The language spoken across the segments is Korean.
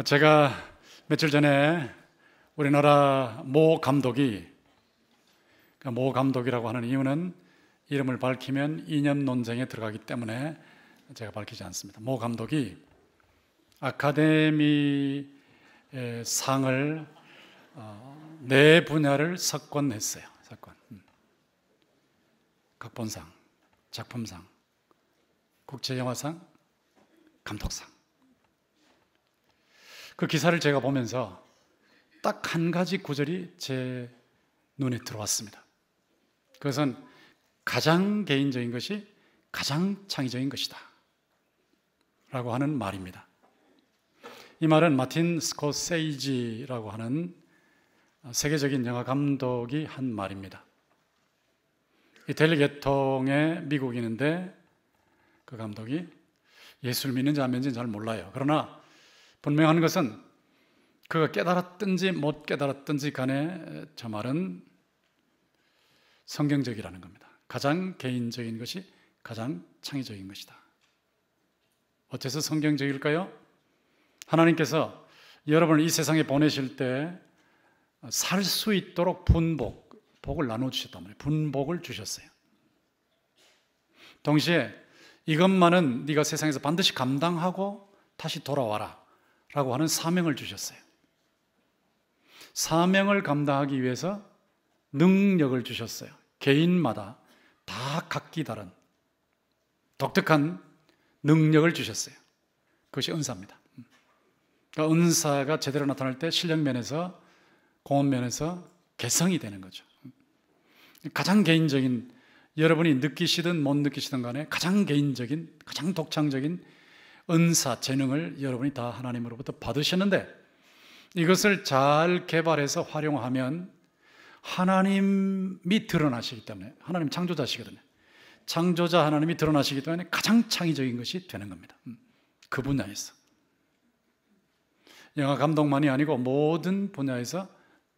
제가 며칠 전에 우리나라 모 감독이, 모 감독이라고 하는 이유는 이름을 밝히면 이념 논쟁에 들어가기 때문에 제가 밝히지 않습니다. 모 감독이 아카데미 상을 네 분야를 석권했어요. 석권. 각본상, 작품상, 국제영화상, 감독상. 그 기사를 제가 보면서 딱 한 가지 구절이 제 눈에 들어왔습니다. 그것은 가장 개인적인 것이 가장 창의적인 것이다 라고 하는 말입니다. 이 말은 마틴 스코세이지라고 하는 세계적인 영화 감독이 한 말입니다. 이탈리 계통의 미국인인데 그 감독이 예수를 믿는지 안 믿는지 잘 몰라요. 그러나 분명한 것은 그가 깨달았든지 못 깨달았든지 간에 저 말은 성경적이라는 겁니다. 가장 개인적인 것이 가장 창의적인 것이다. 어째서 성경적일까요? 하나님께서 여러분을 이 세상에 보내실 때 살 수 있도록 복을 나눠주셨단 말이에요. 분복을 주셨어요. 동시에 이것만은 네가 세상에서 반드시 감당하고 다시 돌아와라 라고 하는 사명을 주셨어요. 사명을 감당하기 위해서 능력을 주셨어요. 개인마다 다 각기 다른 독특한 능력을 주셨어요. 그것이 은사입니다. 그러니까 은사가 제대로 나타날 때 실력 면에서, 공헌 면에서 개성이 되는 거죠. 가장 개인적인, 여러분이 느끼시든 못 느끼시든 간에 가장 개인적인, 가장 독창적인 은사, 재능을 여러분이 다 하나님으로부터 받으셨는데 이것을 잘 개발해서 활용하면 하나님이 드러나시기 때문에, 하나님 창조자시거든요. 창조자 하나님이 드러나시기 때문에 가장 창의적인 것이 되는 겁니다. 그 분야에서. 영화 감독만이 아니고 모든 분야에서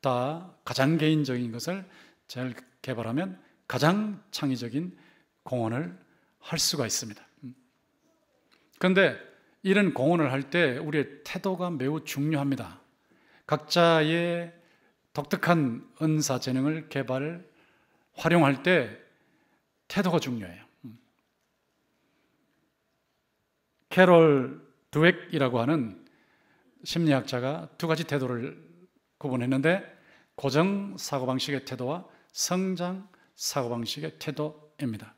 다 가장 개인적인 것을 잘 개발하면 가장 창의적인 공헌을 할 수가 있습니다. 그런데 이런 공헌을 할 때 우리의 태도가 매우 중요합니다. 각자의 독특한 은사 재능을 활용할 때 태도가 중요해요. 캐롤 드웩이라고 하는 심리학자가 두 가지 태도를 구분했는데 고정 사고방식의 태도와 성장 사고방식의 태도입니다.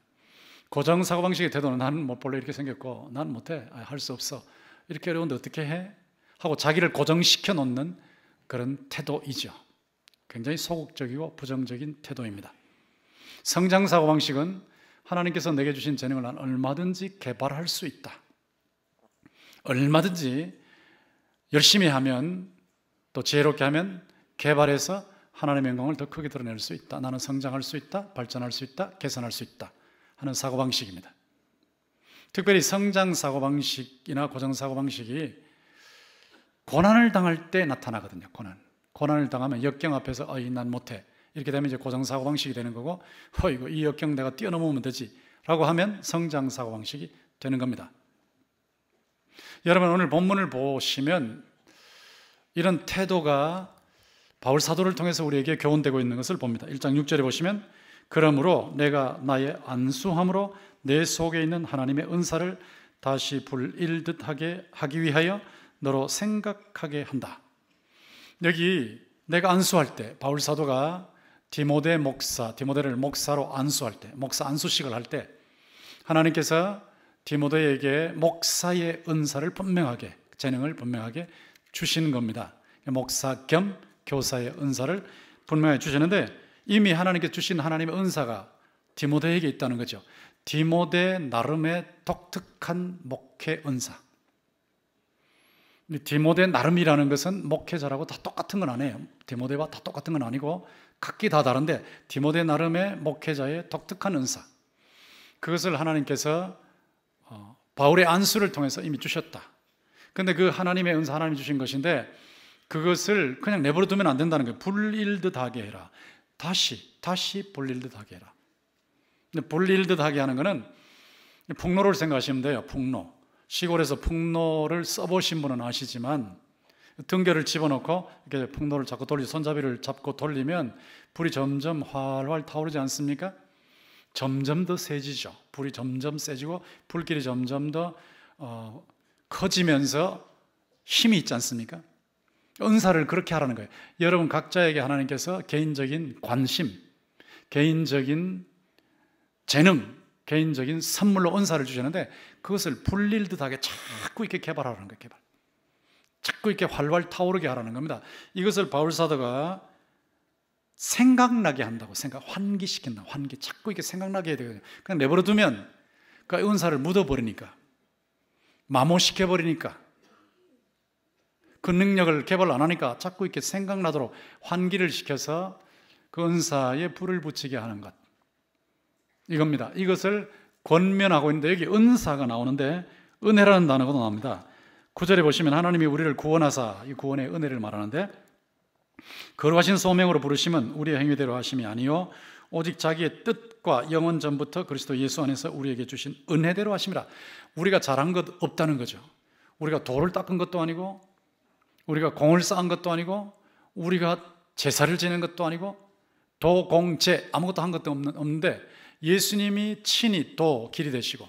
고정 사고방식의 태도는 나는 못 볼래 이렇게 생겼고 나는 못해, 할 수 없어, 이렇게 어려운데 어떻게 해? 하고 자기를 고정시켜 놓는 그런 태도이죠. 굉장히 소극적이고 부정적인 태도입니다. 성장 사고방식은 하나님께서 내게 주신 재능을 난 얼마든지 개발할 수 있다, 얼마든지 열심히 하면, 또 지혜롭게 하면 개발해서 하나님의 영광을 더 크게 드러낼 수 있다, 나는 성장할 수 있다, 발전할 수 있다, 개선할 수 있다 하는 사고방식입니다. 특별히 성장 사고방식이나 고정 사고방식이 고난을 당할 때 나타나거든요. 고난을 당하면 역경 앞에서 난 못해, 이렇게 되면 이제 고정 사고방식이 되는 거고, 이거 이 역경 내가 뛰어넘으면 되지 라고 하면 성장 사고방식이 되는 겁니다. 여러분, 오늘 본문을 보시면 이런 태도가 바울 사도를 통해서 우리에게 교훈되고 있는 것을 봅니다. 1장 6절에 보시면 그러므로 내가 나의 안수함으로 내 속에 있는 하나님의 은사를 다시 불일듯 하기 위하여 너로 생각하게 한다. 여기 내가 안수할 때 바울 사도가 디모데를 목사로 안수할 때, 목사 안수식을 할 때 하나님께서 디모데에게 목사의 은사를 분명하게, 재능을 분명하게 주신 겁니다. 목사 겸 교사의 은사를 분명하게 주셨는데 이미 하나님께 주신 하나님의 은사가 디모데에게 있다는 거죠. 디모데 나름의 독특한 목회 은사. 디모데 나름이라는 것은 목회자라고 다 똑같은 건 아니에요. 디모데와 다 똑같은 건 아니고 각기 다 다른데 디모데 나름의 목회자의 독특한 은사, 그것을 하나님께서 바울의 안수를 통해서 이미 주셨다. 그런데 그 하나님의 은사, 하나님이 주신 것인데 그것을 그냥 내버려 두면 안 된다는 거예요. 불일듯하게 해라. 다시 불일듯하게 해라. 근데 불일듯하게 하는 거는 풍로를 생각하시면 돼요. 풍로. 시골에서 풍로를 써보신 분은 아시지만 등결을 집어넣고 이렇게 풍로를 자꾸 손잡이를 잡고 돌리면 불이 점점 활활 타오르지 않습니까? 점점 더 세지죠. 불이 점점 세지고 불길이 점점 더 커지면서 힘이 있지 않습니까? 은사를 그렇게 하라는 거예요. 여러분 각자에게 하나님께서 개인적인 관심, 개인적인 재능, 개인적인 선물로 은사를 주셨는데 그것을 불릴 듯하게 자꾸 이렇게 개발하라는 거예요. 개발. 자꾸 이렇게 활활 타오르게 하라는 겁니다. 이것을 바울 사도가 생각나게 한다고, 환기시킨다. 환기. 자꾸 이렇게 생각나게 해야 되거든요. 그냥 내버려 두면 그 은사를 묻어버리니까, 마모시켜버리니까, 그 능력을 개발 안 하니까 자꾸 이렇게 생각나도록 환기를 시켜서 그 은사에 불을 붙이게 하는 것, 이겁니다. 이것을 권면하고 있는데 여기 은사가 나오는데 은혜라는 단어가 나옵니다. 9절에 보시면 하나님이 우리를 구원하사, 이 구원의 은혜를 말하는데, 거룩하신 소명으로 부르심은 우리의 행위대로 하심이 아니요 오직 자기의 뜻과 영원 전부터 그리스도 예수 안에서 우리에게 주신 은혜대로 하심이라. 우리가 잘한 것 없다는 거죠. 우리가 돌을 닦은 것도 아니고, 우리가 공을 쌓은 것도 아니고, 우리가 제사를 지낸 것도 아니고, 도공제 아무것도 한 것도 없는데 예수님이 친히 길이 되시고,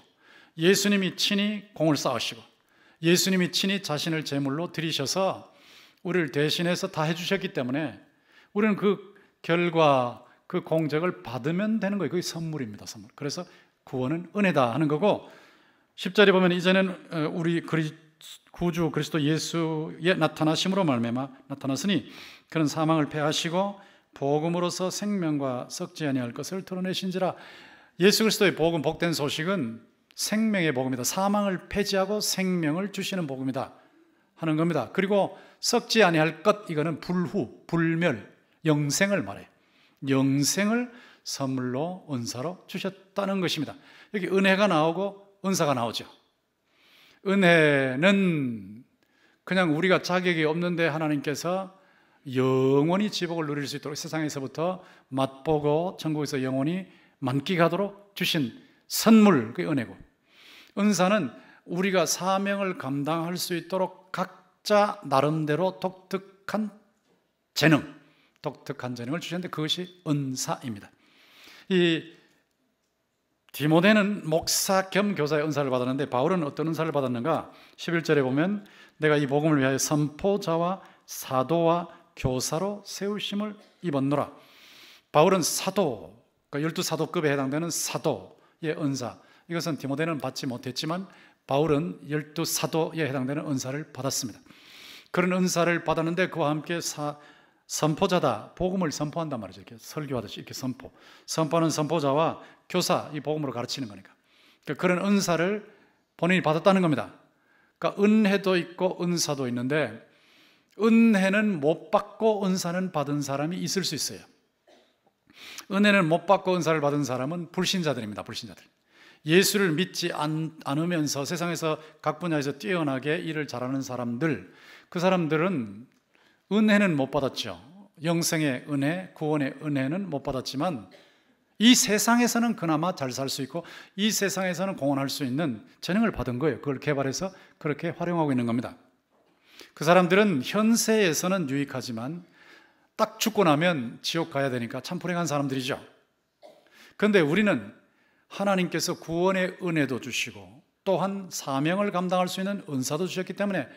예수님이 친히 공을 쌓으시고, 예수님이 친히 자신을 제물로 드리셔서 우리를 대신해서 다 해주셨기 때문에 우리는 그 결과, 그 공적을 받으면 되는 거예요. 그게 선물입니다. 선물. 그래서 구원은 은혜다 하는 거고, 10절에 보면 이제는 우리 구주 그리스도 예수의 나타나심으로 말미암아 나타났으니 그런 사망을 패하시고 복음으로서 생명과 썩지 아니할 것을 드러내신지라. 예수 그리스도의 복음, 복된 소식은 생명의 복음이다. 사망을 폐지하고 생명을 주시는 복음이다 하는 겁니다. 그리고 썩지 아니할 것, 이거는 불후, 불멸, 영생을 말해요. 영생을 선물로, 은사로 주셨다는 것입니다. 여기 은혜가 나오고 은사가 나오죠. 은혜는 그냥 우리가 자격이 없는데 하나님께서 영원히 지복을 누릴 수 있도록 세상에서부터 맛보고 천국에서 영원히 만끽하도록 주신 선물, 그게 은혜고, 은사는 우리가 사명을 감당할 수 있도록 각자 나름대로 독특한 재능을 주셨는데 그것이 은사입니다. 이 디모데는 목사 겸 교사의 은사를 받았는데 바울은 어떤 은사를 받았는가? 11절에 보면 내가 이 복음을 위하여 선포자와 사도와 교사로 세우심을 입었노라. 바울은 사도, 그러니까 12사도급에 해당되는 사도의 은사, 이것은 디모데는 받지 못했지만 바울은 12사도에 해당되는 은사를 받았습니다. 그런 은사를 받았는데 그와 함께 선포자다, 복음을 선포한단 말이죠. 이렇게 설교하듯이 이렇게 선포하는 선포자와 교사, 이 복음으로 가르치는 거니까. 그러니까 그런 은사를 본인이 받았다는 겁니다. 그러니까 은혜도 있고 은사도 있는데 은혜는 못 받고 은사는 받은 사람이 있을 수 있어요. 은혜는 못 받고 은사를 받은 사람은 불신자들입니다. 불신자들. 예수를 믿지 않으면서 세상에서 각 분야에서 뛰어나게 일을 잘하는 사람들, 그 사람들은 은혜는 못 받았죠. 영생의 은혜, 구원의 은혜는 못 받았지만 이 세상에서는 그나마 잘 살 수 있고 이 세상에서는 공헌할 수 있는 재능을 받은 거예요. 그걸 개발해서 그렇게 활용하고 있는 겁니다. 그 사람들은 현세에서는 유익하지만 딱 죽고 나면 지옥 가야 되니까 참 불행한 사람들이죠. 그런데 우리는 하나님께서 구원의 은혜도 주시고 또한 사명을 감당할 수 있는 은사도 주셨기 때문에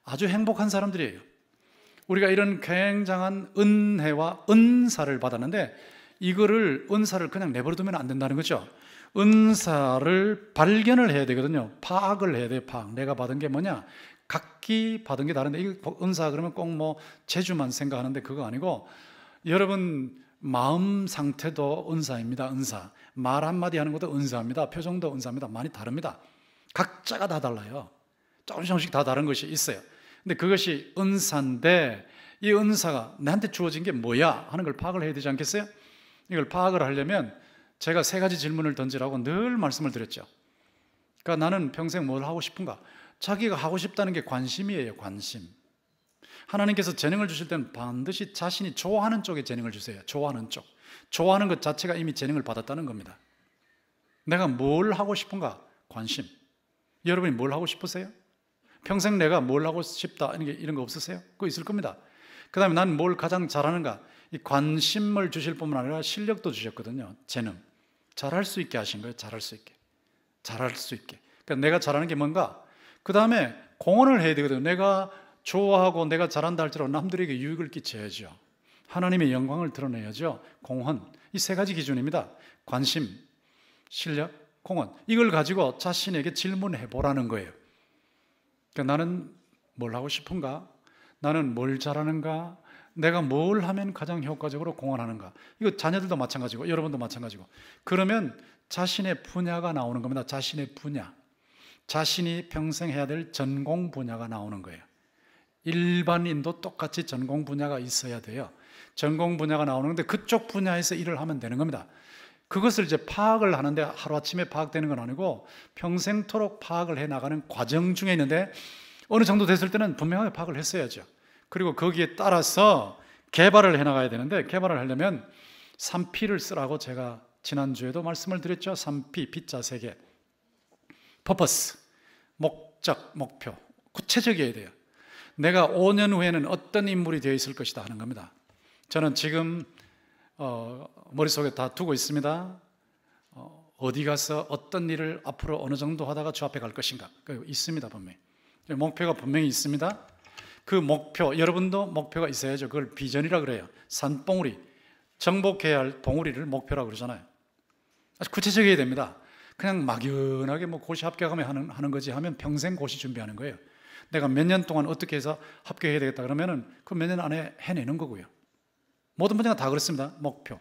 아주 행복한 사람들이에요. 우리가 이런 굉장한 은혜와 은사를 받았는데 이거를, 은사를 그냥 내버려두면 안 된다는 거죠. 은사를 발견을 해야 되거든요. 파악을 해야 돼요. 파악. 내가 받은 게 뭐냐? 각기 받은 게 다른데, 이거 은사 그러면 꼭 뭐 재주만 생각하는데 그거 아니고, 여러분 마음 상태도 은사입니다. 은사. 말 한마디 하는 것도 은사입니다. 표정도 은사입니다. 많이 다릅니다. 각자가 다 달라요. 조금씩 다 다른 것이 있어요. 근데 그것이 은사인데 이 은사가 나한테 주어진 게 뭐야 하는 걸 파악을 해야 되지 않겠어요? 이걸 파악을 하려면 제가 3가지 질문을 던지라고 늘 말씀을 드렸죠. 그러니까 나는 평생 뭘 하고 싶은가? 자기가 하고 싶다는 게 관심이에요. 관심. 하나님께서 재능을 주실 때는 반드시 자신이 좋아하는 쪽에 재능을 주세요. 좋아하는 쪽. 좋아하는 것 자체가 이미 재능을 받았다는 겁니다. 내가 뭘 하고 싶은가? 관심. 여러분이 뭘 하고 싶으세요? 평생 내가 뭘 하고 싶다 이런 거 없으세요? 그거 있을 겁니다. 그 다음에 난 뭘 가장 잘하는가? 이 관심을 주실 뿐만 아니라 실력도 주셨거든요. 재능. 잘할 수 있게 하신 거예요. 잘할 수 있게. 잘할 수 있게. 그러니까 내가 잘하는 게 뭔가? 그 다음에 공헌을 해야 되거든요. 내가 좋아하고 내가 잘한다 할지라도 남들에게 유익을 끼쳐야죠. 하나님의 영광을 드러내야죠. 공헌. 이 세 가지 기준입니다. 관심, 실력, 공헌. 이걸 가지고 자신에게 질문해 보라는 거예요. 그러니까 나는 뭘 하고 싶은가? 나는 뭘 잘하는가? 내가 뭘 하면 가장 효과적으로 공헌하는가? 이거 자녀들도 마찬가지고 여러분도 마찬가지고. 그러면 자신의 분야가 나오는 겁니다. 자신의 분야. 자신이 평생 해야 될 전공 분야가 나오는 거예요. 일반인도 똑같이 전공 분야가 있어야 돼요. 전공 분야가 나오는 건데 그쪽 분야에서 일을 하면 되는 겁니다. 그것을 이제 파악을 하는데 하루아침에 파악되는 건 아니고 평생토록 파악을 해나가는 과정 중에 있는데 어느 정도 됐을 때는 분명하게 파악을 했어야죠. 그리고 거기에 따라서 개발을 해나가야 되는데 개발을 하려면 3P를 쓰라고 제가 지난주에도 말씀을 드렸죠. 3P, P자 3개. 퍼포스, 목적, 목표. 구체적이어야 돼요. 내가 5년 후에는 어떤 인물이 되어 있을 것이다 하는 겁니다. 저는 지금 머릿속에 다 두고 있습니다. 어디 가서 어떤 일을 앞으로 어느 정도 하다가 주 앞에 갈 것인가. 있습니다, 분명히. 목표가 분명히 있습니다. 그 목표, 여러분도 목표가 있어야죠. 그걸 비전이라 그래요. 산봉우리, 정복해야 할 봉우리를 목표라고 그러잖아요. 아주 구체적이어야 됩니다. 그냥 막연하게 고시 합격하면 하는 거지 하면 평생 고시 준비하는 거예요. 내가 몇 년 동안 어떻게 해서 합격해야 되겠다 그러면은 그 몇 년 안에 해내는 거고요. 모든 분야가 다 그렇습니다. 목표.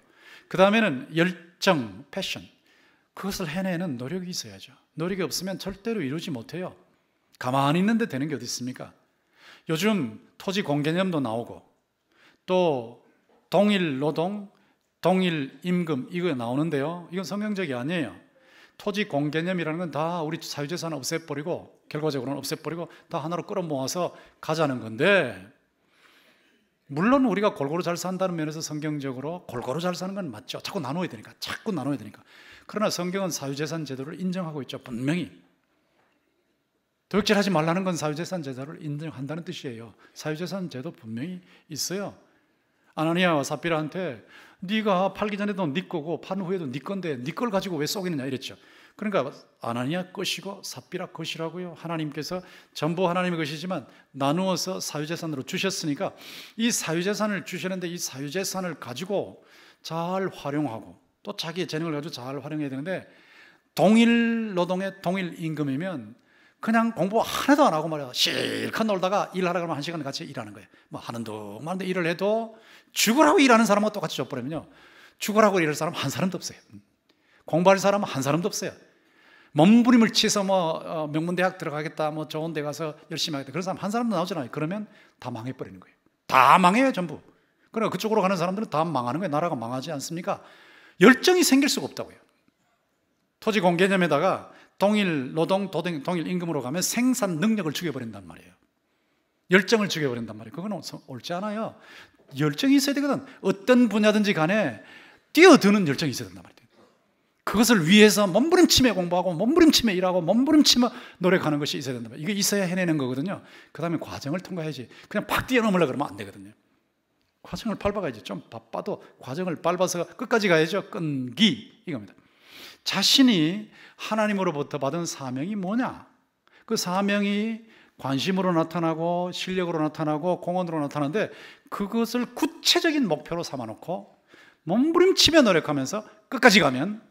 그 다음에는 열정, 패션. 그것을 해내는 노력이 있어야죠. 노력이 없으면 절대로 이루지 못해요. 가만히 있는데 되는 게 어디 있습니까? 요즘 토지 공개념도 나오고 또 동일 노동, 동일 임금 이거 나오는데요. 이건 성경적이 아니에요. 토지 공개념이라는 건 다 우리 사유재산을 없애버리고 결과적으로는 없애버리고 다 하나로 끌어모아서 가자는 건데 물론 우리가 골고루 잘 산다는 면에서 성경적으로 골고루 잘 사는 건 맞죠. 자꾸 나눠야 되니까. 그러나 성경은 사유재산 제도를 인정하고 있죠. 분명히. 도둑질하지 말라는 건 사유재산 제도를 인정한다는 뜻이에요. 사유재산 제도 분명히 있어요. 아나니아와 삽비라한테 네가 팔기 전에도 네 거고 판 후에도 네 건데 네 걸 가지고 왜 속이느냐 이랬죠. 그러니까 아나니아 것이고 삽비라 것이라고요. 하나님께서 전부 하나님의 것이지만 나누어서 사유재산으로 주셨으니까 이 사유재산을 주시는데 이 사유재산을 가지고 잘 활용하고 또 자기의 재능을 가지고 잘 활용해야 되는데 동일 노동의 동일 임금이면 그냥 공부 하나도 안 하고 말이야 실컷 놀다가 일하라 그러면 1시간 같이 일하는 거예요. 하는 둥 마는데 일을 해도 죽으라고 일하는 사람하고 똑같이 줘버리면요 죽으라고 일할 사람 한 사람도 없어요. 공부할 사람은 한 사람도 없어요. 몸부림을 치서 명문대학 들어가겠다 좋은 데 가서 열심히 하겠다 그런 사람 한 사람도 나오잖아요. 그러면 다 망해버리는 거예요. 다 망해요 전부. 그러니까 그쪽으로 가는 사람들은 다 망하는 거예요. 나라가 망하지 않습니까? 열정이 생길 수가 없다고요. 토지 공개념에다가 동일 노동, 동일 임금으로 가면 생산 능력을 죽여버린단 말이에요. 열정을 죽여버린단 말이에요. 그건 옳지 않아요. 열정이 있어야 되거든. 어떤 분야든지 간에 뛰어드는 열정이 있어야 된단 말이에요. 그것을 위해서 몸부림치며 공부하고 몸부림치며 일하고 몸부림치며 노력하는 것이 있어야 된단 말이에요. 이게 있어야 해내는 거거든요. 그 다음에 과정을 통과해야지. 그냥 팍 뛰어넘으려고 그러면 안 되거든요. 과정을 밟아가야지. 좀 바빠도 과정을 밟아서 끝까지 가야죠. 끈기 이겁니다. 자신이 하나님으로부터 받은 사명이 뭐냐? 그 사명이 관심으로 나타나고 실력으로 나타나고 공헌으로 나타나는데 그것을 구체적인 목표로 삼아놓고 몸부림치며 노력하면서 끝까지 가면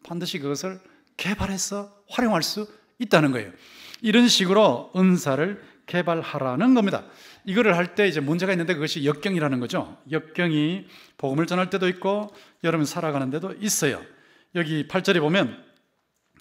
반드시 그것을 개발해서 활용할 수 있다는 거예요. 이런 식으로 은사를 개발하라는 겁니다. 이거를 할 때 이제 문제가 있는데 그것이 역경이라는 거죠. 역경이 복음을 전할 때도 있고 여러분 살아가는 데도 있어요. 여기 8절에 보면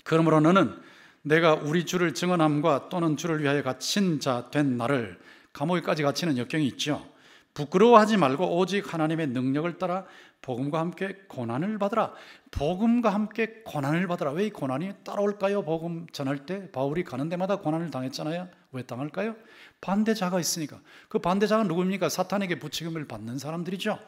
그러므로 너는 내가 우리 주를 증언함과 또는 주를 위하여 갇힌 자 된 나를 감옥에까지 갇히는 역경이 있죠. 부끄러워하지 말고 오직 하나님의 능력을 따라 복음과 함께 고난을 받으라. 복음과 함께 고난을 받으라. 왜 이 고난이 따라올까요? 복음 전할 때 바울이 가는 데마다 고난을 당했잖아요. 왜 당할까요? 반대자가 있으니까. 그 반대자가 누굽니까? 사탄에게 부추김을 받는 사람들이죠.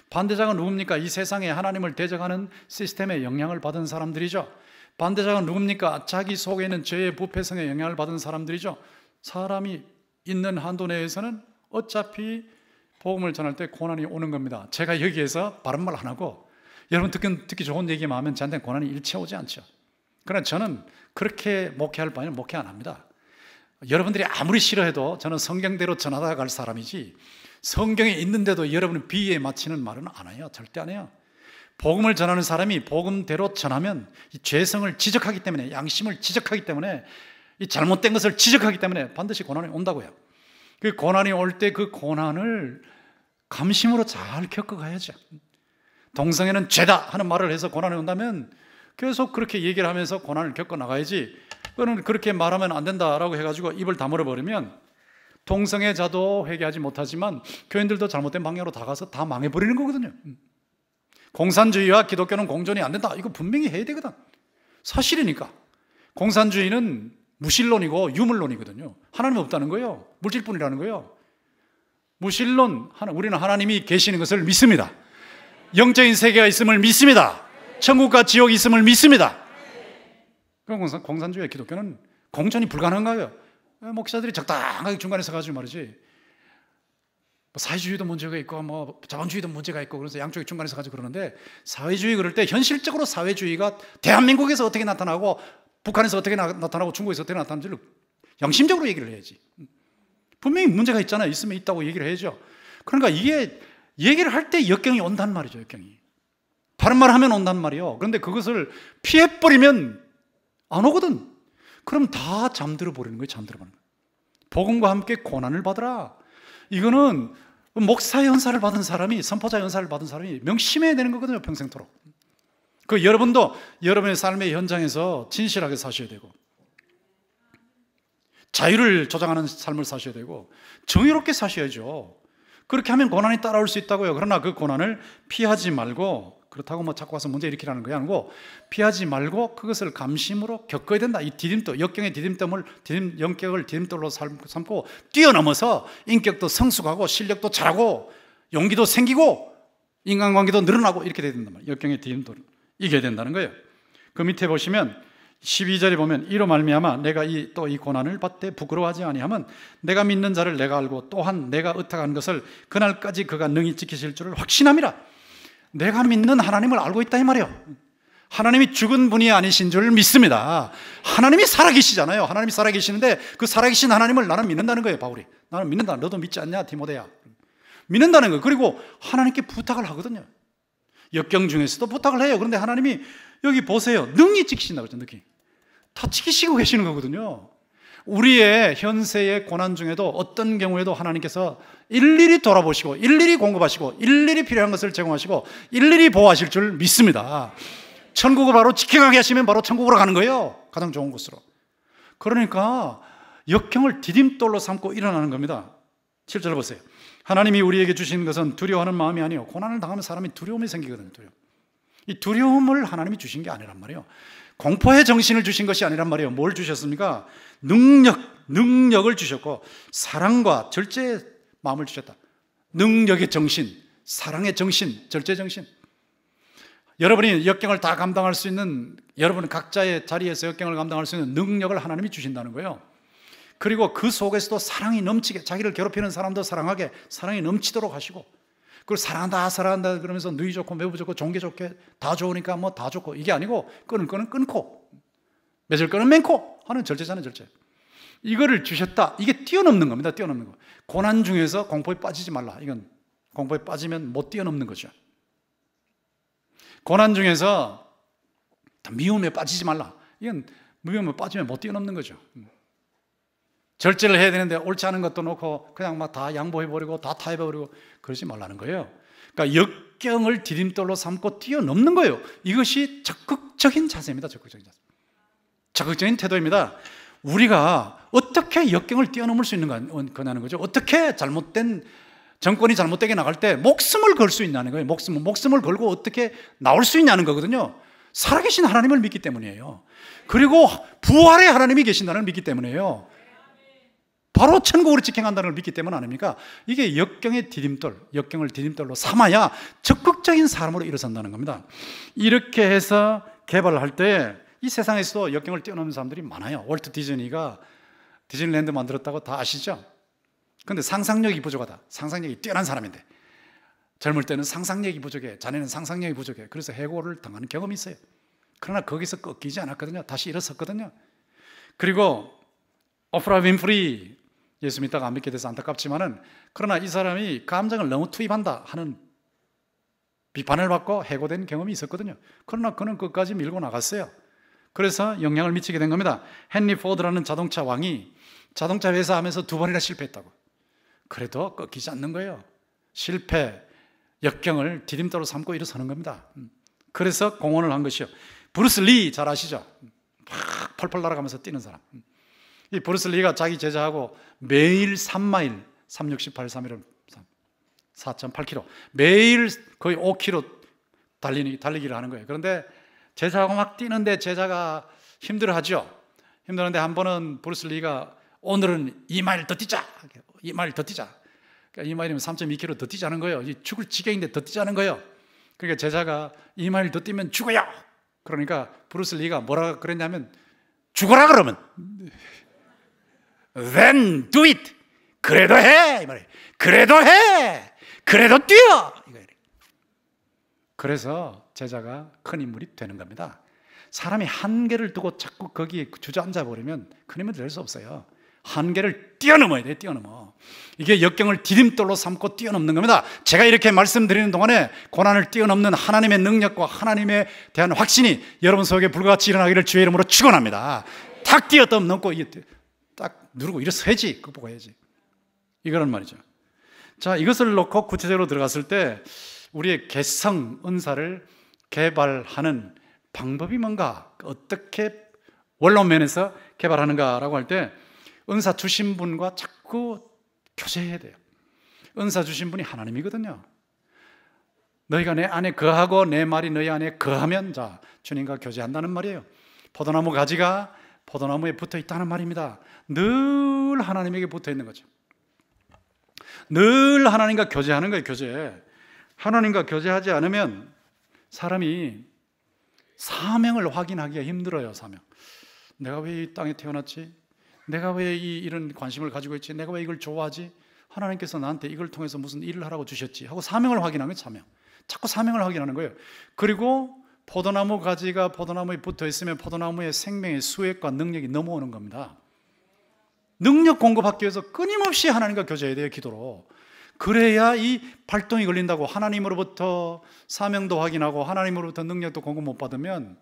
반대자가 누굽니까? 이 세상에 하나님을 대적하는 시스템에 영향을 받은 사람들이죠. 반대자가 누굽니까? 자기 속에 있는 죄의 부패성에 영향을 받은 사람들이죠. 사람이 있는 한도 내에서는 어차피 복음을 전할 때 고난이 오는 겁니다. 제가 여기에서 바른 말 안 하고 여러분 듣기 좋은 얘기만 하면 저한테는 고난이 일체 오지 않죠. 그러나 저는 그렇게 목회할 바에는 목회 안 합니다. 여러분들이 아무리 싫어해도 저는 성경대로 전하다 갈 사람이지, 성경에 있는데도 여러분은 비위에 맞추는 말은 안 해요. 절대 안 해요. 복음을 전하는 사람이 복음대로 전하면 이 죄성을 지적하기 때문에, 양심을 지적하기 때문에, 이 잘못된 것을 지적하기 때문에 반드시 고난이 온다고요. 그 고난이 올 때 그 고난을 감심으로 잘 겪어가야죠. 동성애는 죄다 하는 말을 해서 고난이 온다면 계속 그렇게 얘기를 하면서 고난을 겪어나가야지, 그거는 그렇게 말하면 안 된다라고 해가지고 입을 다물어 버리면 동성애자도 회개하지 못하지만 교인들도 잘못된 방향으로 다가서 다 망해버리는 거거든요. 공산주의와 기독교는 공존이 안 된다, 이거 분명히 해야 되거든. 사실이니까. 공산주의는 무신론이고 유물론이거든요. 하나님 없다는 거예요. 물질뿐이라는 거예요. 무신론, 우리는 하나님이 계시는 것을 믿습니다. 영적인 세계가 있음을 믿습니다. 천국과 지옥이 있음을 믿습니다. 그럼 공산주의와 기독교는 공존이 불가능한 거예요. 목사들이 적당하게 중간에 서가지고 말이지, 사회주의도 문제가 있고 자본주의도 문제가 있고, 그래서 양쪽이 중간에서 가지고 그러는데, 사회주의 그럴 때 현실적으로 사회주의가 대한민국에서 어떻게 나타나고 북한에서 어떻게 나타나고 중국에서 어떻게 나타나는지를 양심적으로 얘기를 해야지. 분명히 문제가 있잖아요. 있으면 있다고 얘기를 해야죠. 그러니까 이게 얘기를 할 때 역경이 온단 말이죠. 역경이. 바른 말 하면 온단 말이에요. 그런데 그것을 피해버리면 안 오거든. 그럼 다 잠들어 버리는 거예요. 잠들어 버리는 거예요. 복음과 함께 고난을 받으라. 이거는 목사 연사를 받은 사람이, 선포자 연사를 받은 사람이 명심해야 되는 거거든요. 평생토록. 그 여러분도 여러분의 삶의 현장에서 진실하게 사셔야 되고, 자유를 조장하는 삶을 사셔야 되고, 정의롭게 사셔야죠. 그렇게 하면 고난이 따라올 수 있다고요. 그러나 그 고난을 피하지 말고, 그렇다고 자꾸 와서 문제 일으키라는 게 아니고, 피하지 말고 그것을 감심으로 겪어야 된다. 이 디딤돌, 역경의 영격을 디딤돌로 삼고 뛰어넘어서 인격도 성숙하고 실력도 잘하고 용기도 생기고 인간관계도 늘어나고 이렇게 돼야 된단 말이에요. 역경의 디딤돌을 이겨야 된다는 거예요. 그 밑에 보시면 12절에 보면, 이로 말미암아 내가 또 이 고난을 받되 부끄러워하지 아니하면 내가 믿는 자를 내가 알고 또한 내가 의탁한 것을 그날까지 그가 능히 지키실 줄을 확신함이라. 내가 믿는 하나님을 알고 있다 이 말이에요. 하나님이 죽은 분이 아니신 줄 믿습니다. 하나님이 살아계시잖아요. 하나님이 살아계시는데 그 살아계신 하나님을 나는 믿는다는 거예요. 바울이, 나는 믿는다. 너도 믿지 않냐 디모데야. 믿는다는 거예요. 그리고 하나님께 부탁을 하거든요. 역경 중에서도 부탁을 해요. 그런데 하나님이 여기 보세요. 능히 지키신다고 그랬죠. 능히. 다 지키시고 계시는 거거든요. 우리의 현세의 고난 중에도 어떤 경우에도 하나님께서 일일이 돌아보시고 일일이 공급하시고 일일이 필요한 것을 제공하시고 일일이 보호하실 줄 믿습니다. 천국을 바로 지켜가게 하시면 바로 천국으로 가는 거예요. 가장 좋은 곳으로. 그러니까 역경을 디딤돌로 삼고 일어나는 겁니다. 7절 보세요. 하나님이 우리에게 주신 것은 두려워하는 마음이 아니요, 고난을 당하면 사람이 두려움이 생기거든요. 이 두려움을 하나님이 주신 게 아니란 말이에요. 공포의 정신을 주신 것이 아니란 말이에요. 뭘 주셨습니까? 능력을 주셨고 사랑과 절제의 마음을 주셨다. 능력의 정신, 사랑의 정신, 절제의 정신. 여러분이 역경을 다 감당할 수 있는, 여러분 각자의 자리에서 역경을 감당할 수 있는 능력을 하나님이 주신다는 거예요. 그리고 그 속에서도 사랑이 넘치게, 자기를 괴롭히는 사람도 사랑하게, 사랑이 넘치도록 하시고, 그걸 사랑한다 그러면서 누이 좋고 매부 좋고 좋은 게 좋게 다 좋으니까 뭐 다 좋고, 이게 아니고 끊을 거는 끊고 맺을 거는 맺고 하는 절제자는 절제. 이거를 주셨다. 이게 뛰어넘는 겁니다. 뛰어넘는 거. 고난 중에서 공포에 빠지지 말라. 이건 공포에 빠지면 못 뛰어넘는 거죠. 고난 중에서 미움에 빠지지 말라. 이건 미움에 빠지면 못 뛰어넘는 거죠. 절제를 해야 되는데 옳지 않은 것도 놓고 그냥 막 다 양보해버리고 다 타협해버리고 그러지 말라는 거예요. 그러니까 역경을 디딤돌로 삼고 뛰어넘는 거예요. 이것이 적극적인 자세입니다. 적극적인 자세. 적극적인 태도입니다. 우리가 어떻게 역경을 뛰어넘을 수 있는 거냐는 거죠. 어떻게 정권이 잘못되게 나갈 때 목숨을 걸 수 있냐는 거예요. 목숨을 걸고 어떻게 나올 수 있냐는 거거든요. 살아계신 하나님을 믿기 때문이에요. 그리고 부활의 하나님이 계신다는 걸 믿기 때문이에요. 바로 천국으로 직행한다는 걸 믿기 때문 아닙니까? 이게 역경의 디딤돌, 역경을 디딤돌로 삼아야 적극적인 사람으로 일어선다는 겁니다. 이렇게 해서 개발을 할 때 이 세상에서도 역경을 뛰어넘는 사람들이 많아요. 월트 디즈니가 디즈니랜드 만들었다고 다 아시죠? 근데 상상력이 부족하다. 상상력이 뛰어난 사람인데 젊을 때는 상상력이 부족해. 자네는 상상력이 부족해. 그래서 해고를 당하는 경험이 있어요. 그러나 거기서 꺾이지 않았거든요. 다시 일어섰거든요. 그리고 오프라 윈프리, 예수 믿다가 안 믿게 돼서 안타깝지만은, 그러나 이 사람이 감정을 너무 투입한다 하는 비판을 받고 해고된 경험이 있었거든요. 그러나 그는 끝까지 밀고 나갔어요. 그래서 영향을 미치게 된 겁니다. 헨리 포드라는 자동차 왕이 자동차 회사 하면서 2번이나 실패했다고. 그래도 꺾이지 않는 거예요. 실패, 역경을 디딤돌로 삼고 일어서는 겁니다. 그래서 공헌을 한 것이요. 브루스 리 잘 아시죠? 막 펄펄 날아가면서 뛰는 사람. 이 브루스 리가 자기 제자하고 매일 3마일, 368, 3일을 4.8km, 매일 거의 5km 달리기를 하는 거예요. 그런데 제자하고 막 뛰는데 제자가 힘들어하죠. 힘들었는데 한 번은 브루스 리가 오늘은 2마일 더 뛰자. 2마일 더 뛰자. 그러니까 2마일이면 3.2km 더 뛰자는 거예요. 죽을 지경인데 더 뛰자는 거예요. 그러니까 제자가 2마일 더 뛰면 죽어요. 그러니까 브루스 리가 뭐라 그랬냐면, 죽어라 그러면. Then do it. 그래도 해. 이 말이에요. 그래도 해. 그래도 뛰어. 그래서 제자가 큰 인물이 되는 겁니다. 사람이 한계를 두고 자꾸 거기에 주저앉아 버리면 큰 힘이 될 수 없어요. 한계를 뛰어넘어야 돼요. 뛰어넘어. 이게 역경을 디딤돌로 삼고 뛰어넘는 겁니다. 제가 이렇게 말씀드리는 동안에 고난을 뛰어넘는 하나님의 능력과 하나님에 대한 확신이 여러분 속에 불같이 일어나기를 주의 이름으로 축원합니다. 탁 뛰어넘고 딱 누르고 일어서야지. 극복해야지. 이거란 말이죠. 자, 이것을 놓고 구체적으로 들어갔을 때 우리의 개성, 은사를 개발하는 방법이 뭔가, 어떻게 원론면에서 개발하는가라고 할 때 은사 주신 분과 자꾸 교제해야 돼요. 은사 주신 분이 하나님이거든요. 너희가 내 안에 거하고 내 말이 너희 안에 거하면, 자, 주님과 교제한다는 말이에요. 포도나무 가지가 포도나무에 붙어 있다는 말입니다. 늘 하나님에게 붙어 있는 거죠. 늘 하나님과 교제하는 거예요. 교제. 하나님과 교제하지 않으면 사람이 사명을 확인하기가 힘들어요. 사명. 내가 왜 이 땅에 태어났지? 내가 왜 이런 관심을 가지고 있지? 내가 왜 이걸 좋아하지? 하나님께서 나한테 이걸 통해서 무슨 일을 하라고 주셨지? 하고 사명을 확인하는 거예요. 사명. 자꾸 사명을 확인하는 거예요. 그리고 포도나무 가지가 포도나무에 붙어 있으면 포도나무의 생명의 수액과 능력이 넘어오는 겁니다. 능력 공급받기 위해서 끊임없이 하나님과 교제해야 돼요. 기도로. 그래야 이 발동이 걸린다고. 하나님으로부터 사명도 확인하고 하나님으로부터 능력도 공급 못 받으면,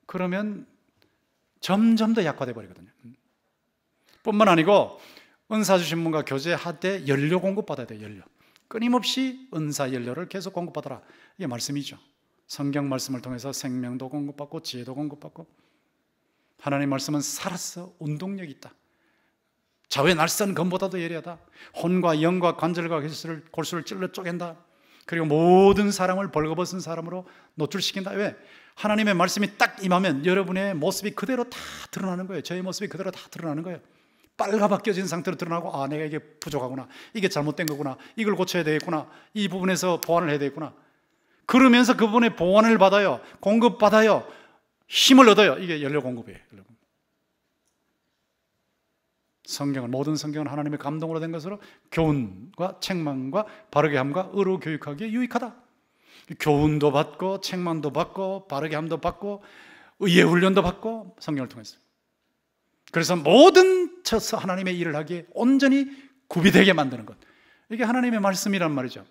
그러면 점점 더 약화돼 버리거든요. 뿐만 아니고 은사 주신 분과 교제하되 연료 공급받아야 돼요. 연료. 끊임없이 은사 연료를 계속 공급받아라. 이게 말씀이죠. 성경 말씀을 통해서 생명도 공급받고 지혜도 공급받고, 하나님 말씀은 살아서 운동력이 있다. 좌우의 날선 검보다도 예리하다. 혼과 영과 관절과 골수를 찔러 쪼갠다. 그리고 모든 사람을 벌거벗은 사람으로 노출시킨다. 왜? 하나님의 말씀이 딱 임하면 여러분의 모습이 그대로 다 드러나는 거예요. 저의 모습이 그대로 다 드러나는 거예요. 빨가벗겨진 상태로 드러나고, 아, 내가 이게 부족하구나, 이게 잘못된 거구나, 이걸 고쳐야 되겠구나, 이 부분에서 보완을 해야 되겠구나. 그러면서 그분의 보완을 받아요. 공급받아요. 힘을 얻어요. 이게 연료 공급이에요. 성경은, 모든 성경은 하나님의 감동으로 된 것으로 교훈과 책망과 바르게 함과 의로 교육하기에 유익하다. 교훈도 받고 책망도 받고 바르게 함도 받고 의의 훈련도 받고, 성경을 통해서. 그래서 모든 하나님의 일을 하기에 온전히 구비되게 만드는 것, 이게 하나님의 말씀이란 말이죠.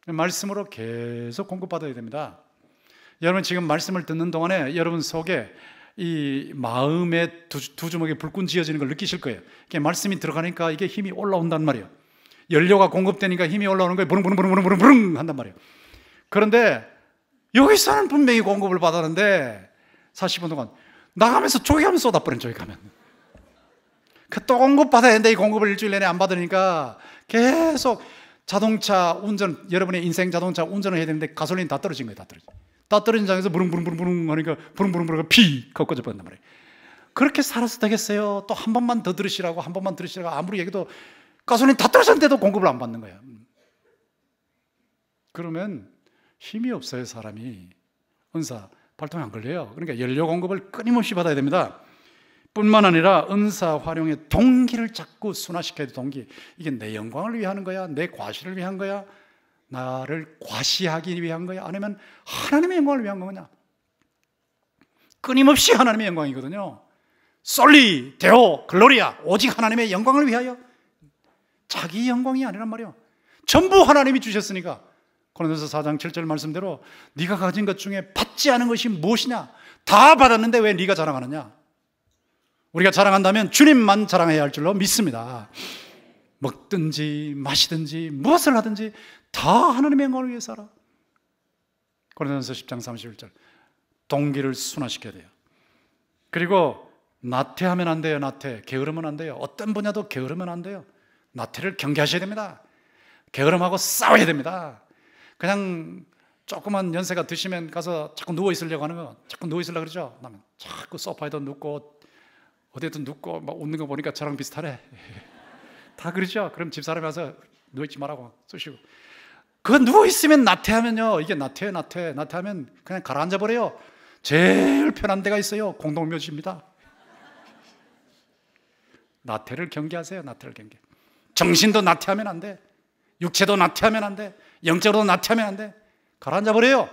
말씀으로 계속 공급받아야 됩니다. 여러분 지금 말씀을 듣는 동안에 여러분 속에 이 마음의 두 주먹에 불끈 지어지는 걸 느끼실 거예요. 이게 말씀이 들어가니까 이게 힘이 올라온단 말이에요. 연료가 공급되니까 힘이 올라오는 거예요. 부릉부릉부릉부릉부릉 한단 말이에요. 그런데 여기서는 분명히 공급을 받았는데 40분 동안 나가면서 조기하면 쏟아버린, 조기하면. 또 공급받아야 되는데 이 공급을 일주일 내내 안 받으니까 계속 자동차 운전, 여러분의 인생 자동차 운전을 해야 되는데 가솔린 다 떨어진 거예요. 다 떨어진 장에서 부릉부릉부릉 하니까 부릉부릉부릉 피 꺾어져 버린단 말이에요. 그렇게 살아서 되겠어요? 또 한 번만 더 들으시라고, 한 번만 들으시라고 아무리 얘기도 가솔린 다 떨어졌는데도 공급을 안 받는 거예요. 그러면 힘이 없어요. 사람이 은사 발동이 안 걸려요. 그러니까 연료 공급을 끊임없이 받아야 됩니다. 뿐만 아니라 은사 활용의 동기를 자꾸 순화시켜야 돼. 동기. 이게 내 영광을 위하는 거야? 내 과시를 위한 거야? 나를 과시하기 위한 거야? 아니면 하나님의 영광을 위한 거냐? 끊임없이 하나님의 영광이거든요. 솔리 데오 글로리아, 오직 하나님의 영광을 위하여. 자기 영광이 아니란 말이에요. 전부 하나님이 주셨으니까. 고린도서 4장 7절 말씀대로 네가 가진 것 중에 받지 않은 것이 무엇이냐? 다 받았는데 왜 네가 자랑하느냐? 우리가 자랑한다면 주님만 자랑해야 할 줄로 믿습니다. 먹든지 마시든지 무엇을 하든지 다 하나님의 영광을 위해서 하라. 고린도서 10장 31절. 동기를 순화시켜야 돼요. 그리고 나태하면 안 돼요. 나태. 게으르면 안 돼요. 어떤 분야도 게으르면 안 돼요. 나태를 경계하셔야 됩니다. 게으름하고 싸워야 됩니다. 그냥 조그만 연세가 드시면 가서 자꾸 누워 있으려고 하는 거, 자꾸 누워 있으려고 그러죠. 나면 자꾸 소파에도 눕고 어디에도 눕고 막 웃는 거 보니까 저랑 비슷하네. 다 그러죠. 그럼 집사람이 와서 누워있지 말라고 쏘시고. 그거 누워있으면 나태하면요, 이게 나태하면 그냥 가라앉아 버려요. 제일 편한 데가 있어요. 공동묘지입니다. 나태를 경계하세요. 나태를 경계. 정신도 나태하면 안 돼. 육체도 나태하면 안 돼. 영적으로도 나태하면 안 돼. 가라앉아 버려요.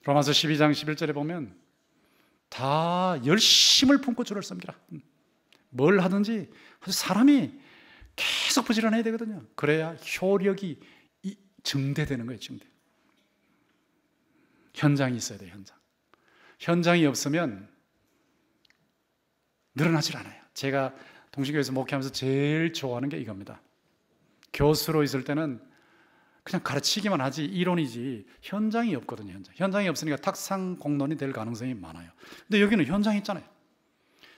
로마서 12장 11절에 보면 다 열심을 품고 주를 섬기라. 뭘 하든지 사람이 계속 부지런해야 되거든요. 그래야 효력이 증대되는 거예요. 증대. 현장이 있어야 돼요. 현장이 없으면 늘어나질 않아요. 제가 동시교회에서 목회하면서 제일 좋아하는 게 이겁니다. 교수로 있을 때는 그냥 가르치기만 하지 이론이지 현장이 없거든요. 현장이 없으니까 탁상 공론이 될 가능성이 많아요. 근데 여기는 현장이 있잖아요.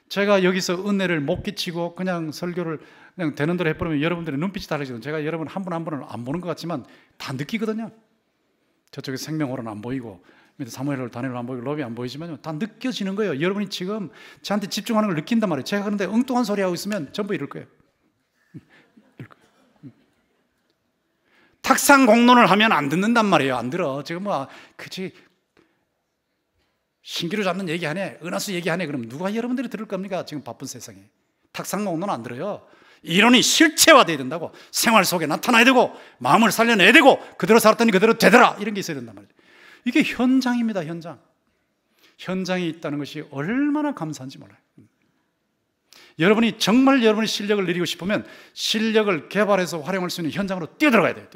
제가 여기서 은혜를 못 끼치고 그냥 설교를 그냥 되는 대로 해버리면 여러분들의 눈빛이 달라지거든요. 제가 여러분 한 분 한 분을 안 보는 것 같지만 다 느끼거든요. 저쪽에 생명호는 안 보이고 밑에 사무엘 다니엘 안 보이고 로비 안 보이지만 다 느껴지는 거예요. 여러분이 지금 저한테 집중하는 걸 느낀단 말이에요. 제가 그런데 엉뚱한 소리 하고 있으면 전부 이럴 거예요. 탁상 공론을 하면 안 듣는단 말이에요. 안 들어. 지금 뭐 그치 신기루 잡는 얘기하네, 은하수 얘기하네. 그럼 누가 여러분들이 들을 겁니까? 지금 바쁜 세상에. 탁상 공론 안 들어요. 이론이 실체화돼야 된다고. 생활 속에 나타나야 되고 마음을 살려내야 되고 그대로 살았더니 그대로 되더라. 이런 게 있어야 된단 말이에요. 이게 현장입니다. 현장이 있다는 것이 얼마나 감사한지 몰라요. 여러분이 정말 여러분의 실력을 누리고 싶으면 실력을 개발해서 활용할 수 있는 현장으로 뛰어들어가야 돼요.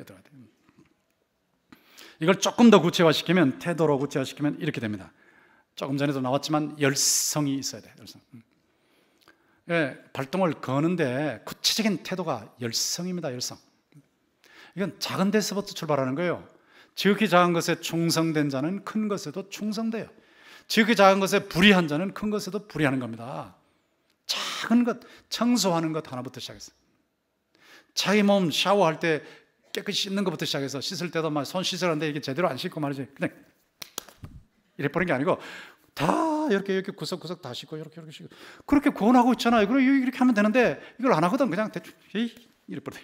이걸 조금 더 구체화시키면, 태도로 구체화시키면 이렇게 됩니다. 조금 전에도 나왔지만 열성이 있어야 돼요. 열성. 예, 발동을 거는데 구체적인 태도가 열성입니다. 열성. 이건 작은 데서부터 출발하는 거예요. 지극히 작은 것에 충성된 자는 큰 것에도 충성돼요. 지극히 작은 것에 불의한 자는 큰 것에도 불의하는 겁니다. 작은 것, 청소하는 것 하나부터 시작해서 자기 몸 샤워할 때 깨끗이 씻는 것부터 시작해서 씻을 때도 막 손 씻으라는데 이게 제대로 안 씻고 말이지 그냥 이래 버린 게 아니고 다 이렇게 구석구석 다 씻고 이렇게 씻고 그렇게 구원하고 있잖아요. 그럼 이렇게 하면 되는데 이걸 안 하거든. 그냥 대충 이래 버려.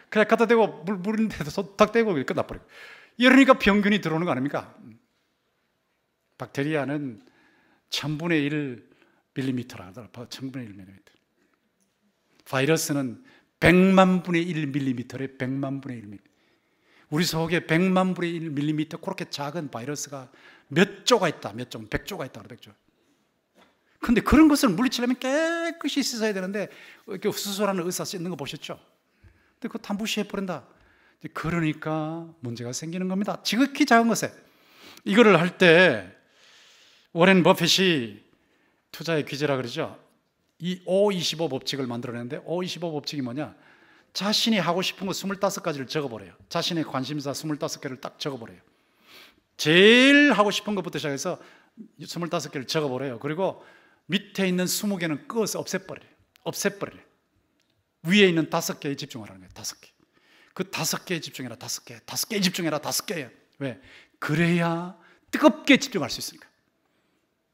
그냥 갖다 대고 물인데도 손탁 대고 끝나버려. 이러니까 병균이 들어오는 거 아닙니까? 박테리아는 1000분의 1 밀리미터라 하더라고요. 1000분의 1 밀리미터. 바이러스는 100만 분의 1 밀리미터래. 100만 분의 1 밀리미터. 우리 속에 100만 분의 1 밀리미터 그렇게 작은 바이러스가 몇 조가 있다. 몇 조, 100조가 있다. 100조. 근데 그런 것을 물리치려면 깨끗이 씻어야 되는데 이렇게 수술하는 의사 씻는 거 보셨죠? 근데 그거 다 무시해버린다. 그러니까 문제가 생기는 겁니다. 지극히 작은 것에. 이거를 할 때 워렌 버핏이 투자의 귀재라 그러죠. 이 525 법칙을 만들어냈는데 525 법칙이 뭐냐? 자신이 하고 싶은 거 25가지를 적어버려요. 자신의 관심사 25개를 딱 적어버려요. 제일 하고 싶은 것부터 시작해서 25개를 적어버려요. 그리고 밑에 있는 20개는 끄어서 없애버려요. 위에 있는 5개에 집중하라는 거예요. 5개. 그 5개에 집중해라. 5개에 집중해라. 5개예요. 왜? 그래야 뜨겁게 집중할 수 있으니까.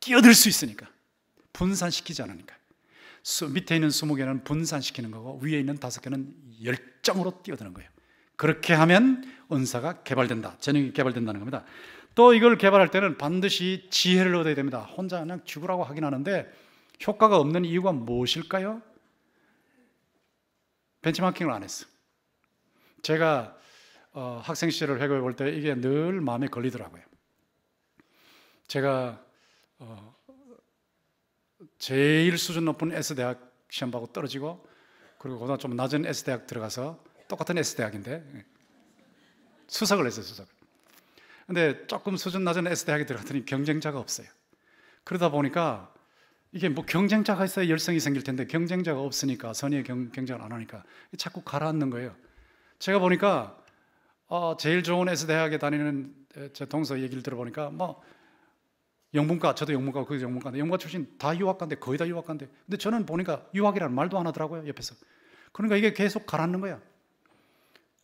끼어들 수 있으니까. 분산시키지 않으니까. 밑에 있는 20개는 분산시키는 거고 위에 있는 5개는 열정으로 뛰어드는 거예요. 그렇게 하면 은사가 개발된다. 재능이 개발된다는 겁니다. 또 이걸 개발할 때는 반드시 지혜를 얻어야 됩니다. 혼자 그냥 죽으라고 하긴 하는데 효과가 없는 이유가 무엇일까요? 벤치마킹을 안 했어. 제가 학생 시절을 회고해 볼 때 이게 늘 마음에 걸리더라고요. 제가 제일 수준 높은 S대학 시험 보고 떨어지고, 그리고 그보다 좀 낮은 S대학 들어가서 똑같은 S대학인데 수석을 했어요. 수석을. 근데 조금 수준 낮은 S대학에 들어갔더니 경쟁자가 없어요. 그러다 보니까 이게 뭐 경쟁자가 있어야 열성이 생길 텐데 경쟁자가 없으니까, 선의의 경쟁을 안 하니까 자꾸 가라앉는 거예요. 제가 보니까 제일 좋은 S대학에 다니는 제 동서 얘기를 들어보니까 뭐 영문과, 저도 영문과, 그도 영문과인데 영문과 출신 다 유학가인데, 거의 다 유학가인데, 근데 저는 보니까 유학이라는 말도 안 하더라고요, 옆에서. 그러니까 이게 계속 가라앉는 거야.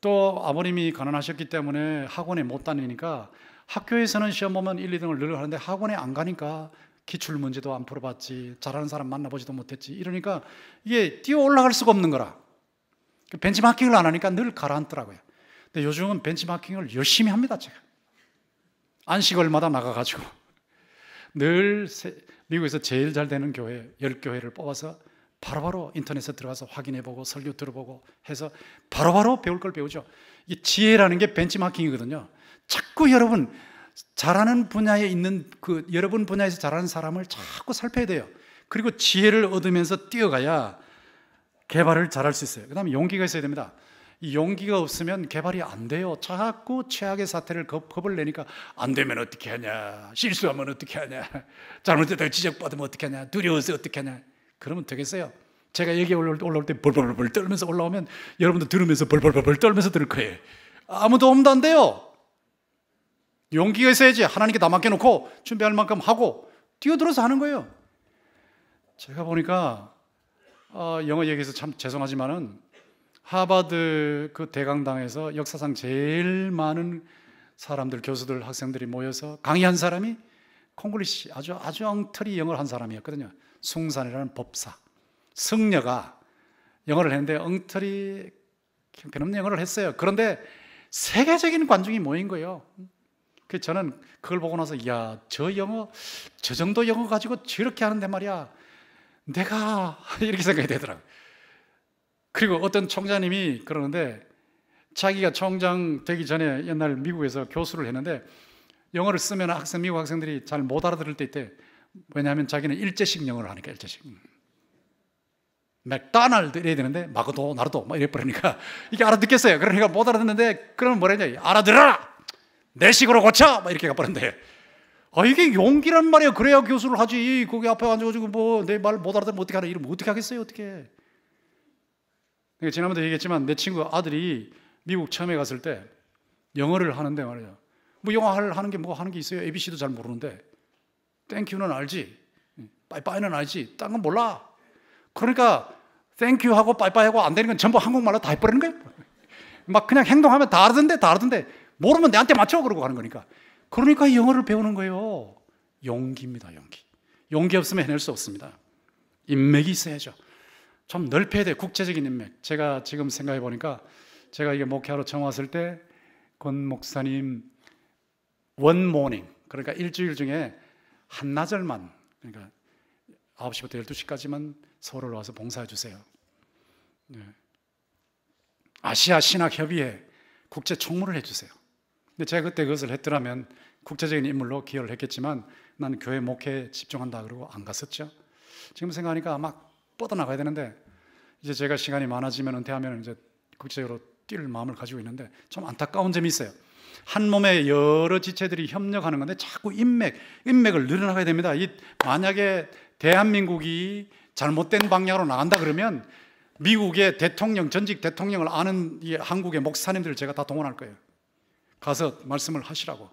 또 아버님이 가난하셨기 때문에 학원에 못 다니니까, 학교에서는 시험 보면 1, 2등을 늘 하는데 학원에 안 가니까 기출 문제도 안 풀어봤지, 잘하는 사람 만나보지도 못했지, 이러니까 이게 뛰어 올라갈 수가 없는 거라. 벤치마킹을 안 하니까 늘 가라앉더라고요. 근데 요즘은 벤치마킹을 열심히 합니다. 제가 안식월마다 나가가지고 늘 미국에서 제일 잘 되는 교회 10교회를 뽑아서 바로바로 인터넷에 들어가서 확인해보고 설교 들어보고 해서 바로바로 배울 걸 배우죠. 이 지혜라는 게 벤치마킹이거든요. 자꾸 여러분 잘하는 분야에 있는 여러분 분야에서 잘하는 사람을 자꾸 살펴야 돼요. 그리고 지혜를 얻으면서 뛰어가야 개발을 잘할 수 있어요. 그 다음에 용기가 있어야 됩니다. 이 용기가 없으면 개발이 안 돼요. 자꾸 최악의 사태를 겁을 내니까 안 되면 어떻게 하냐, 실수하면 어떻게 하냐, 잘못했다가 지적받으면 어떻게 하냐, 두려워서 어떻게 하냐. 그러면 되겠어요? 제가 여기 올라올 때 벌벌벌 떨면서 올라오면 여러분도 들으면서 벌벌벌 떨면서 들을 거예요. 아무 도움도 안 돼요. 용기가 있어야지. 하나님께 다 맡겨놓고 준비할 만큼 하고 뛰어들어서 하는 거예요. 제가 보니까 영어 얘기해서 참 죄송하지만은 하버드 그 대강당에서 역사상 제일 많은 사람들, 교수들, 학생들이 모여서 강의한 사람이 콩글리시, 아주 엉터리 영어를 한 사람이었거든요. 숭산이라는 법사. 승려가 영어를 했는데 엉터리 형편없는 영어를 했어요. 그런데 세계적인 관중이 모인 거예요. 그래서 저는 그걸 보고 나서, 이야, 저 정도 영어 가지고 저렇게 하는데 말이야, 내가 이렇게 생각이 되더라고요. 그리고 어떤 총장님이 그러는데, 자기가 총장 되기 전에 옛날 미국에서 교수를 했는데 영어를 쓰면 미국 학생들이 잘 못 알아들을 때 있대. 왜냐하면 자기는 일제식 영어를 하니까. 일제식. 맥도날드 이래야 되는데 마그도 나르도 막 이래 버리니까 이게 알아듣겠어요. 그러니까 못 알아듣는데, 그러면 뭐랬냐, 알아들어라, 내 식으로 고쳐, 막 이렇게 가버렸는데, 이게 용기란 말이에요. 그래야 교수를 하지. 거기 앞에 앉아가지고 뭐 내 말 못 알아들으면 어떻게 하나, 이러면 어떻게 하겠어요, 어떻게. 그러니까 지난번에 얘기했지만 내 친구 아들이 미국 처음에 갔을 때 영어를 하는데 말이에요, 뭐 영어 하는 게 뭐 하는 게 있어요? ABC도 잘 모르는데 땡큐는 알지, 빠이빠이는 알지, 딴 건 몰라. 그러니까 땡큐하고 빠이빠이하고 안 되는 건 전부 한국말로 다 해버리는 거예요. 막 그냥 행동하면 다 알아듣는데 모르면 내한테 맞춰 그러고 가는 거니까. 그러니까 영어를 배우는 거예요. 용기입니다. 용기 없으면 해낼 수 없습니다. 인맥이 있어야죠. 좀 넓혀야 돼요. 국제적인 인맥. 제가 지금 생각해 보니까, 제가 이게 목회하러 처음 왔을 때 권 목사님 원 모닝, 그러니까 일주일 중에 한나절만, 그러니까 9시부터 12시까지만 서울로 와서 봉사해 주세요. 네. 아시아 신학협의회 국제 총무를 해주세요. 근데 제가 그때 그것을 했더라면 국제적인 인물로 기여를 했겠지만, 난 교회 목회에 집중한다 그러고 안 갔었죠. 지금 생각하니까 막 뻗어나가야 되는데, 이제 제가 시간이 많아지면, 은퇴하면 이제 국제적으로 뛸 마음을 가지고 있는데, 좀 안타까운 점이 있어요. 한 몸에 여러 지체들이 협력하는 건데 자꾸 인맥을 늘어나가야 됩니다. 만약에 대한민국이 잘못된 방향으로 나간다 그러면 미국의 대통령, 전직 대통령을 아는 이 한국의 목사님들을 제가 다 동원할 거예요. 가서 말씀을 하시라고.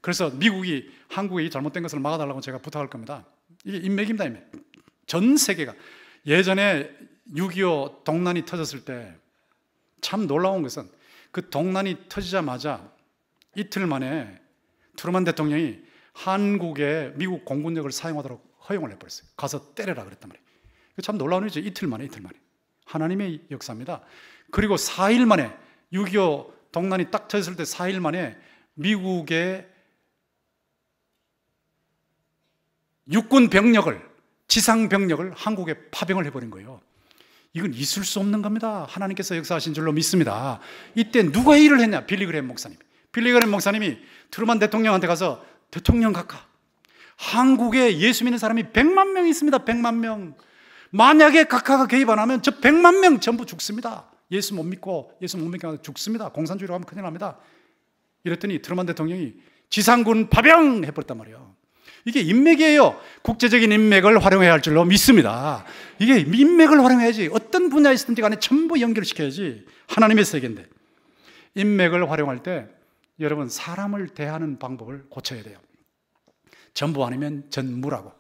그래서 미국이 한국이 잘못된 것을 막아달라고 제가 부탁할 겁니다. 이게 인맥입니다, 인맥. 전 세계가. 예전에 6.25 동란이 터졌을 때 참 놀라운 것은, 그 동란이 터지자마자 이틀 만에 트루먼 대통령이 한국에 미국 공군력을 사용하도록 허용을 해버렸어요. 가서 때려라 그랬단 말이에요. 참 놀라운 일이죠. 이틀 만에. 하나님의 역사입니다. 그리고 4일 만에, 6.25 동란이 딱 터졌을 때 4일 만에 미국의 육군 병력을, 지상 병력을 한국에 파병을 해버린 거예요. 이건 있을 수 없는 겁니다. 하나님께서 역사하신 줄로 믿습니다. 이때 누가 이 일을 했냐? 빌리그램 목사님. 빌리그램 목사님이 트루만 대통령한테 가서, 대통령 각하, 한국에 예수 믿는 사람이 100만 명 있습니다. 100만 명. 만약에 각하가 개입 안 하면 저 100만 명 전부 죽습니다. 예수 못 믿고 죽습니다. 공산주의로 하면 큰일 납니다. 이랬더니 트루만 대통령이 지상군 파병 해버렸단 말이에요. 이게 인맥이에요. 국제적인 인맥을 활용해야 할 줄로 믿습니다. 이게 인맥을 활용해야지. 어떤 분야에 있든지 간에 전부 연결시켜야지. 하나님의 세계인데. 인맥을 활용할 때 여러분, 사람을 대하는 방법을 고쳐야 돼요. 전부 아니면 전무라고.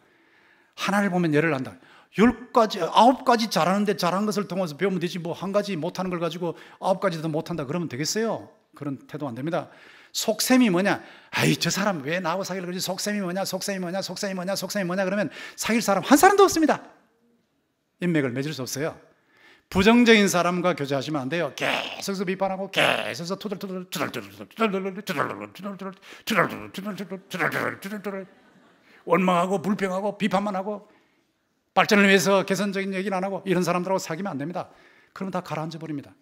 하나를 보면 열을 안다. 10가지, 9가지 잘하는데 잘한 것을 통해서 배우면 되지, 뭐 한 가지 못하는 걸 가지고 9가지도 못한다 그러면 되겠어요? 그런 태도 안 됩니다. 속셈이 뭐냐? 아이, 저 사람 왜 나하고 사귀려고 그러지? 속셈이 뭐냐? 속셈이 뭐냐? 속셈이 뭐냐? 속셈이 뭐냐? 그러면 사귈 사람 한 사람도 없습니다. 인맥을 맺을 수 없어요. 부정적인 사람과 교제하시면 안 돼요. 계속해서 비판하고 계속해서 원망하고 불평하고 비판만 하고 발전을 위해서 개선적인 얘기는 안 하고 이런 사람들하고 사귀면 안 됩니다. 그러면 다 가라앉아 버립니다.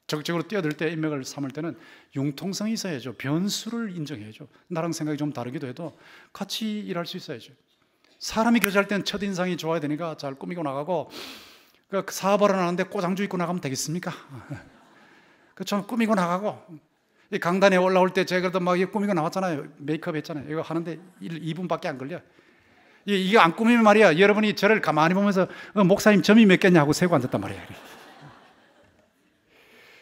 적극적으로 뛰어들 때, 인맥을 삼을 때는 융통성이 있어야죠. 변수를 인정해야죠. 나랑 생각이 좀 다르기도 해도 같이 일할 수 있어야죠. 사람이 교제할 때는 첫인상이 좋아야 되니까 잘 꾸미고 나가고, 그 사업을 하는데 꼬장주 입고 나가면 되겠습니까? 좀 꾸미고 나가고, 이 강단에 올라올 때 제가 그래도 막 꾸미고 나왔잖아요. 메이크업 했잖아요. 이거 하는데 2분밖에 안 걸려. 이게 안 꾸미면 말이야, 여러분이 저를 가만히 보면서 목사님 점이 몇 개냐고 세고 앉았단 말이에요.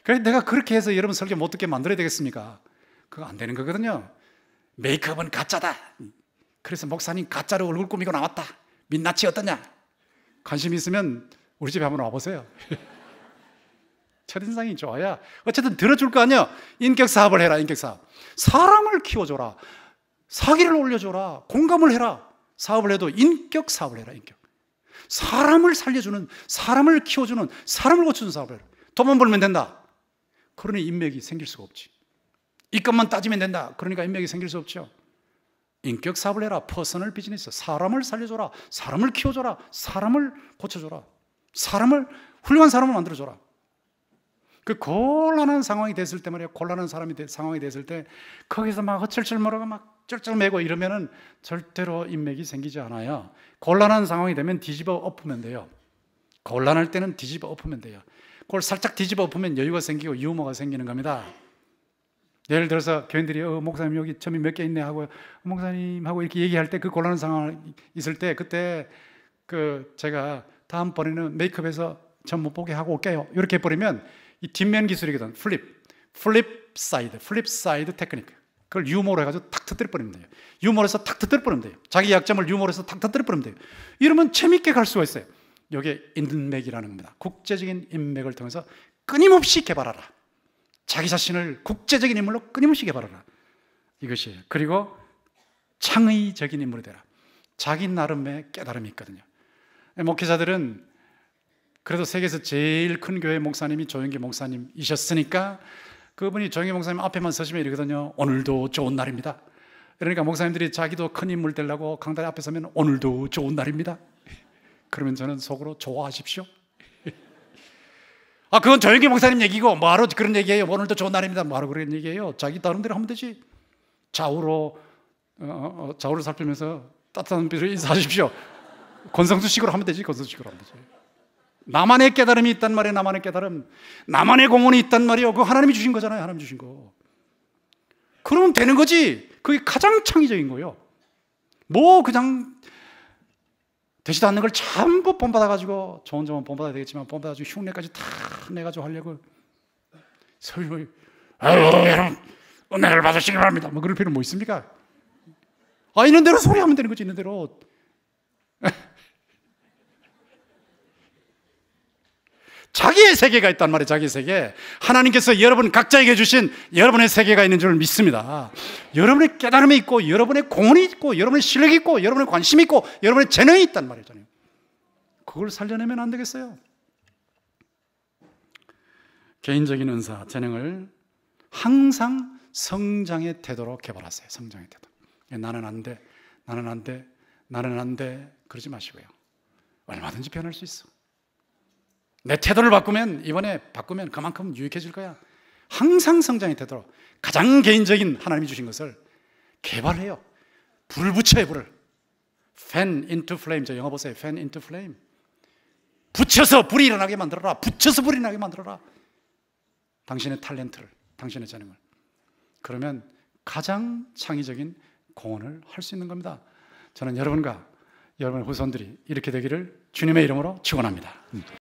그래서 내가 그렇게 해서 여러분 설교 못 듣게 만들어야 되겠습니까? 그거 안 되는 거거든요. 메이크업은 가짜다. 그래서 목사님 가짜로 얼굴 꾸미고 나왔다. 민낯이 어떠냐? 관심 있으면 우리 집에 한번 와보세요. 첫인상이 좋아야 어쨌든 들어줄 거 아니야. 인격 사업을 해라. 인격 사업. 사람을 키워줘라. 사기를 올려줘라. 공감을 해라. 사업을 해도 인격 사업을 해라. 인격. 사람을 살려주는, 사람을 키워주는, 사람을 고쳐주는 사업을 해라. 돈만 벌면 된다. 그러니 인맥이 생길 수가 없지. 이것만 따지면 된다. 그러니까 인맥이 생길 수 없죠. 인격 사업을 해라. 퍼스널 비즈니스. 사람을 살려줘라. 사람을 키워줘라. 사람을 고쳐줘라. 사람을, 훌륭한 사람을 만들어줘라. 그 곤란한 상황이 됐을 때 말이야, 곤란한 상황이 됐을 때 거기서 막 허철철 뭐라고 막 쩔쩔매고 이러면은 절대로 인맥이 생기지 않아요. 곤란한 상황이 되면 뒤집어 엎으면 돼요. 곤란할 때는 뒤집어 엎으면 돼요. 그걸 살짝 뒤집어 엎으면 여유가 생기고 유머가 생기는 겁니다. 예를 들어서 교인들이 목사님 여기 점이 몇 개 있네 하고 목사님하고 이렇게 얘기할 때, 그 곤란한 상황 있을 때, 그때 제가 다음번에는 메이크업에서 점 못 보게 하고 올게요. 이렇게 해버리면 이 뒷면 기술이거든. 플립 사이드 테크닉. 그걸 유머로 해가지고 탁 터뜨려 버리면 돼요. 유머로서 탁 터뜨려 버리면 돼요. 자기 약점을 유머로서 탁 터뜨려 버리면 돼요. 이러면 재밌게 갈 수가 있어요. 이게 인맥이라는 겁니다. 국제적인 인맥을 통해서 끊임없이 개발하라. 자기 자신을 국제적인 인물로 끊임없이 개발하라. 이것이에요. 그리고 창의적인 인물이 되라. 자기 나름의 깨달음이 있거든요. 목회자들은 그래도 세계에서 제일 큰 교회 목사님이 조영기 목사님이셨으니까 그분이 조영기 목사님 앞에만 서시면 이러거든요. 오늘도 좋은 날입니다. 그러니까 목사님들이 자기도 큰 인물 되려고 강단 앞에 서면 오늘도 좋은 날입니다. 그러면 저는 속으로 좋아하십시오. 그건 조영기 목사님 얘기고 뭐하러 그런 얘기예요. 오늘도 좋은 날입니다. 뭐하러 그런 얘기예요. 자기 나름대로 하면 되지. 좌우로 살피면서 따뜻한 빛으로 인사하십시오. 권성수식으로 하면 되지. 권성수식으로 하면 되지. 나만의 깨달음이 있단 말이에요. 나만의 깨달음. 나만의 공헌이 있단 말이에요. 그거 하나님이 주신 거잖아요. 하나님 주신 거. 그러면 되는 거지. 그게 가장 창의적인 거예요. 뭐 그냥 되지도 않는 걸 전부 본받아가지고, 좋은 점은 본받아야 되겠지만 본받아가지고 흉내까지 다 내가지고 하려고 설명을, 여러분 은혜를 받으시기 바랍니다. 뭐 그럴 필요는 뭐 있습니까? 있는 대로 소리하면 되는 거지. 있는 대로. 자기의 세계가 있단 말이에요. 자기의 세계. 하나님께서 여러분 각자에게 주신 여러분의 세계가 있는 줄 믿습니다. 여러분의 깨달음이 있고, 여러분의 공헌이 있고, 여러분의 실력이 있고, 여러분의 관심이 있고, 여러분의 재능이 있단 말이잖아요. 그걸 살려내면 안 되겠어요? 개인적인 은사, 재능을 항상 성장의 태도로 개발하세요. 성장의 태도. 나는 안 돼. 나는 안 돼, 나는 안 돼 그러지 마시고요. 얼마든지 변할 수 있어. 내 태도를 이번에 바꾸면 그만큼 유익해질 거야. 항상 성장의 태도로 가장 개인적인 하나님이 주신 것을 개발해요. 불을 붙여요, 불을. Fan into flame. 저 영어 보세요. Fan into flame. 붙여서 불이 일어나게 만들어라. 붙여서 불이 나게 만들어라. 당신의 탤런트를, 당신의 재능을. 그러면 가장 창의적인 공헌을 할 수 있는 겁니다. 저는 여러분과 여러분의 후손들이 이렇게 되기를 주님의 이름으로 축원합니다.